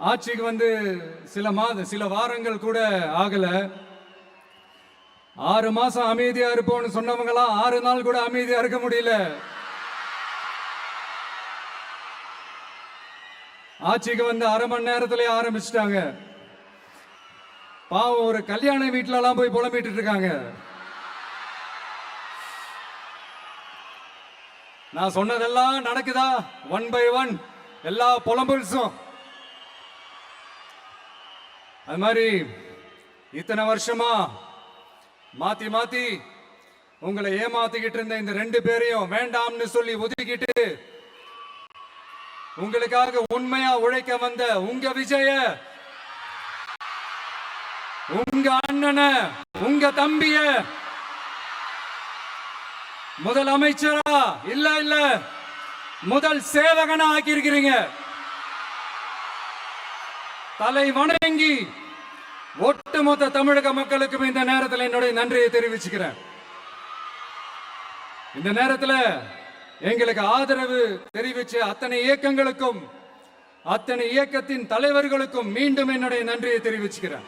ஆட்சிக்கு வந்து சில வாரங்கள் கூட ஆகல. 6 மாசம் அமைதியா இருப்போம்னு சொன்னவங்களாம் 6 நாள் கூட அமைதியா இருக்க முடியல. ஆட்சிக்கு வந்து அரை மணி நேரத்திலே ஆரம்பிச்சிட்டாங்க. பாவம், ஒரு கல்யாண வீட்டுல எல்லாம் போய் புலம்பிட்டு இருக்காங்க. நான் சொன்னதெல்லாம் நடக்குதா? 1 by 1 எல்லா புலம்பல்ஸும். அது மாதிரி இத்தனை வருஷமா மாத்தி மாத்தி உங்களை ஏமாத்திக்கிட்டு இருந்த இந்த 2 பேரையும் வேண்டாம்னு சொல்லி ஒதுக்கிட்டு உங்களுக்காக உண்மையா உழைக்க வந்த உங்க விஜய, உங்க அண்ணன, உங்க தம்பிய முதல் அமைச்சரா இல்ல முதல் சேவகனா ஆக்கி இருக்கிறீங்க. தலை வணங்கி ஒட்டுமொத்த தமிழக மக்களுக்கும் இந்த நேரத்தில் என்னுடைய நன்றியை தெரிவிச்சுக்கிறேன். இந்த நேரத்தில் எங்களுக்கு ஆதரவு தெரிவிச்ச அத்தனை இயக்கங்களுக்கும், அத்தனை இயக்கத்தின் தலைவர்களுக்கும் மீண்டும் என்னுடைய நன்றியை தெரிவிச்சுக்கிறேன்.